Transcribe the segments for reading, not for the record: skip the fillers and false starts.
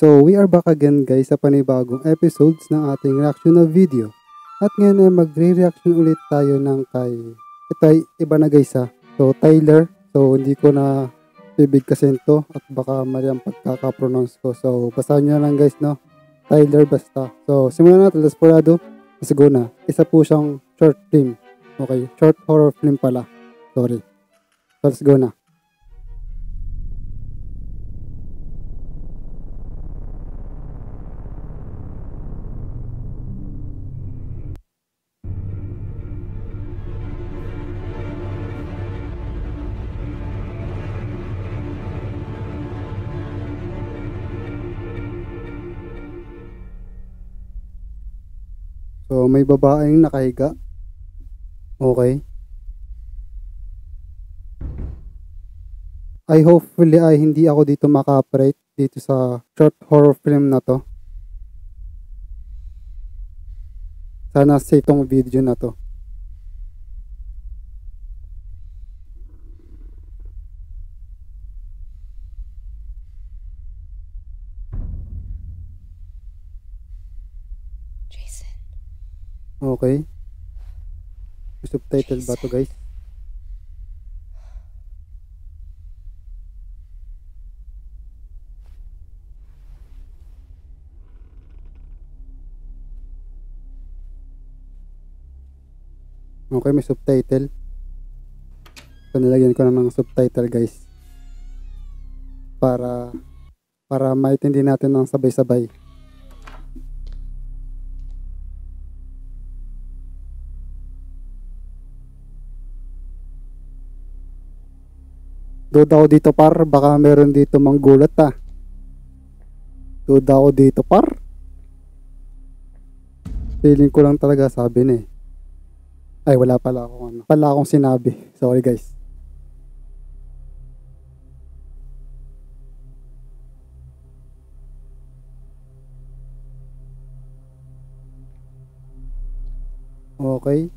So, we are back again guys sa panibagong episodes ng ating reaction na video. At ngayon ay magre-reaction ulit tayo ng ito ay iba na guys ha. So, Tyler. So, hindi ko na bibigkasin to at baka mali ang pagkakapronounce ko. So, basahin nyo lang guys no. Tyler basta. So, simulan natin. Desperado. Let's go na. Isa po siyang short film. Okay, short horror film pala. Sorry. So, let's go na. So, may babaeng nakahiga. Okay. Hopefully ay hindi ako dito maka-operate dito sa short horror film na to. Sana sa itong video na to. Jason. Okay. May subtitle ba to guys? Okay, may subtitle. So, nilagyan ko na ng subtitle guys. Para maintindi natin ng sabay-sabay. Duda ako dito par, baka meron dito manggulat ah. Duda ako dito par. Feeling ko lang talaga sabi na eh. Ay wala pala akong sinabi. Sorry guys. Okay.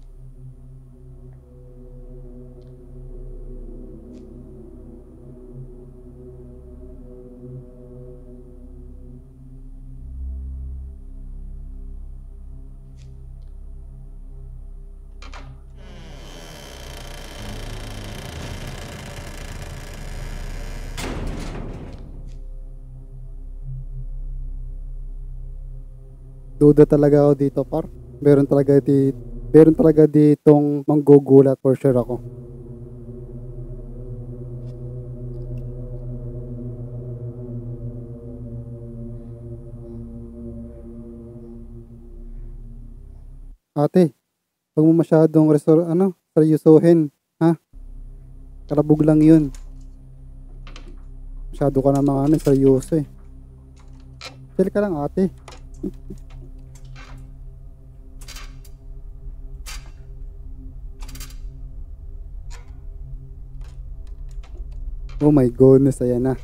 Duda talaga ako dito par. Meron talaga ditong manggugulat for sure ako. Ate, huwag mo masyadong seryosohin, ha? Karabog lang yun. Masyado ka na seryoso eh. Chill ka lang ate. Oh my goodness, ayan na.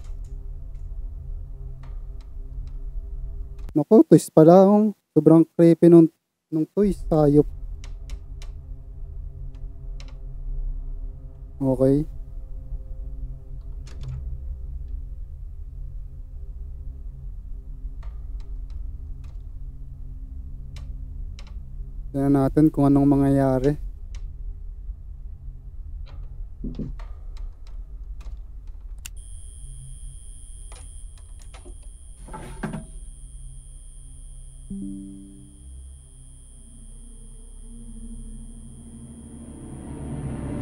Naku, twist pala akong. Sobrang creepy nung twist, sayop. Okay. Tignan natin kung anong mangyayari.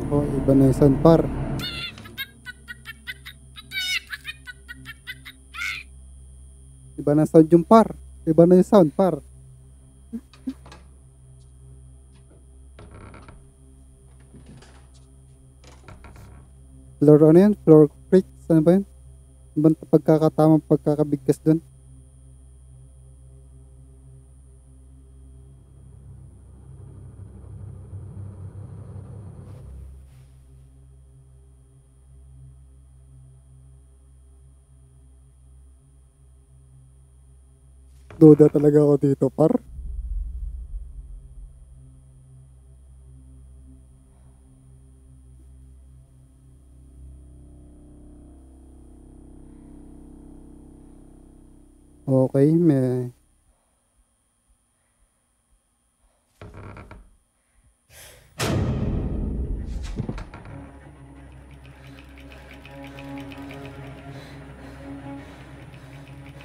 Oh, iba na yung sound par. Iba na sound yung par. Iba na yung sound par. Floor ano yan? Floor creaks? Ano ba yun? Ibang pagkakatamang pagkakabigkas dun. Duda talaga ako dito par. Okay, may...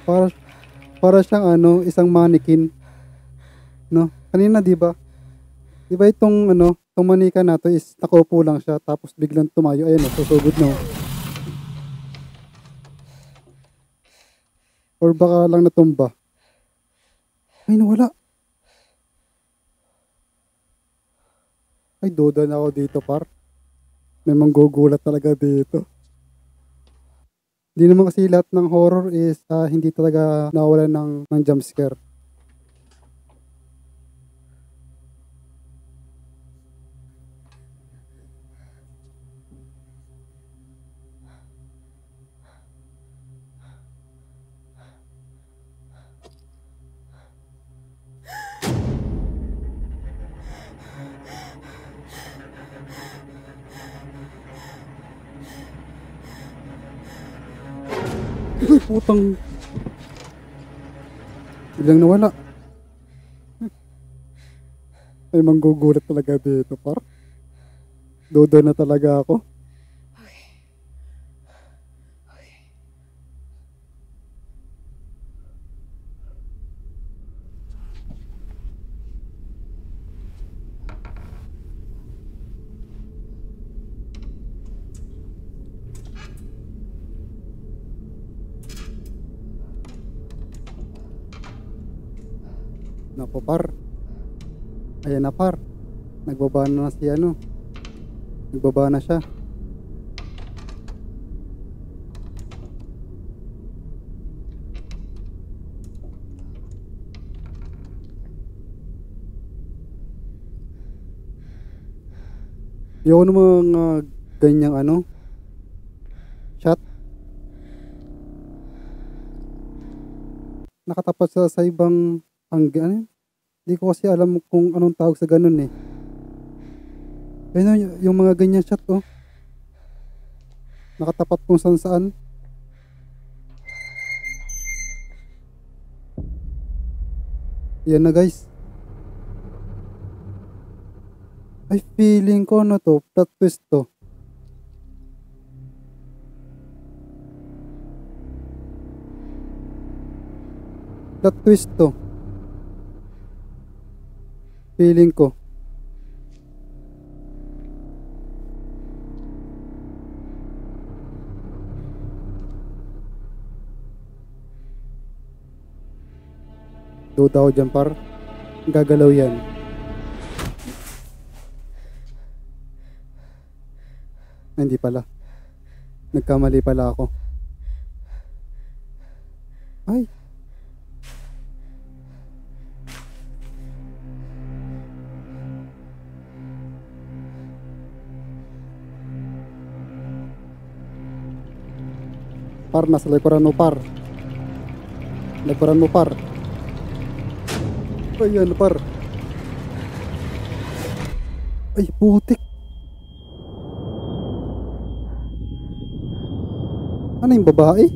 Para, para siyang ano, isang mannequin, no? Kanina, di ba? Di ba itong ano, itong manika na to is nakaupo lang siya tapos biglang tumayo. Ayan, susugod na. Or baka lang natumba. Ay, nawala. Ay, duda na ako dito, par. May manggugulat talaga dito. Hindi naman kasi lahat ng horror is hindi talaga nawalan ng jump scare. Ay, putang. Biglang nawala. Ay, manggugulat talaga dito, par. Duda na talaga ako. Napo, par. Ayan na, par. Nagbaba na si ano. Nagbaba na siya. Ayoko ng mga ganyang ano. Shot. Nakatapat sa ibang ano. Hindi ko kasi alam kung anong tawag sa ganun eh. Ayun, yung mga ganyan shot, oh. Nakatapat kung saan saan. Yan na, guys. Ay, feeling ko ano to, plot twist to. Plot twist to. Feeling ko. Duda ako dyan, par. Gagalaw yan. Hindi pala. Nagkamali pala ako. Ay. Par, nasa likuran mo, par. Likuran mo, par. Ayan, par. Ay, putik. Ano yung babae?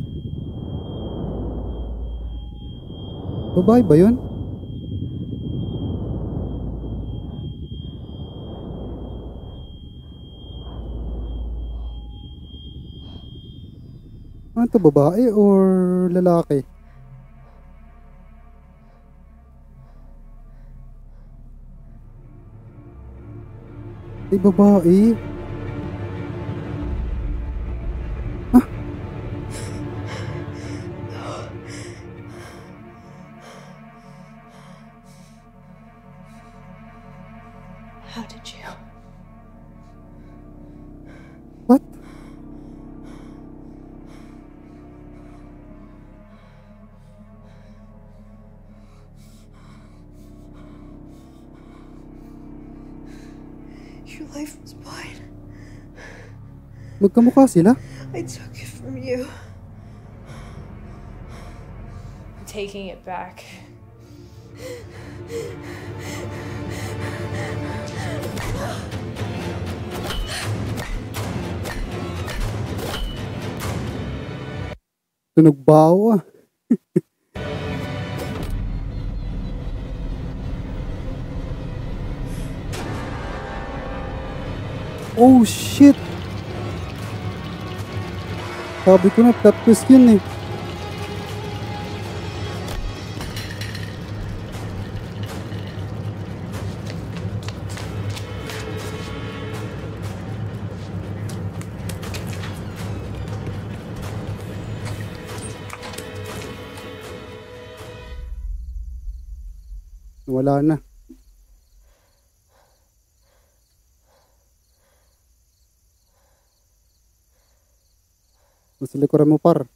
Babae ba yun? Ano to, babae or lalaki? Ay, babae. Ah, How did you? what? Your life was mine. Magkamukha sila? I took it from you. I'm taking it back. Tunog bawa. Oh shit! Sabi ko na plot twist yun eh. Wala na. Nasa likuran mo, par.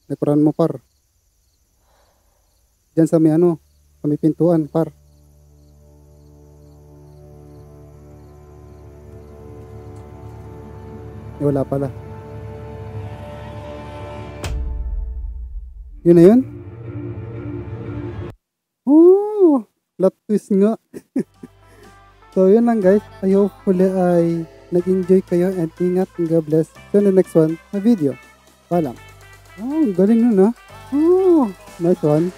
Likuran mo, par. Diyan sa may ano, sa may pintuan, par. Wala pala. Yun na yun? Oh, plot twist nga. So, yun lang guys. I hopefully ay nag-enjoy kayo and ingat and God bless. So, in the next one, na video. Paalam. Oh, galing nun ah. Oh, nice one.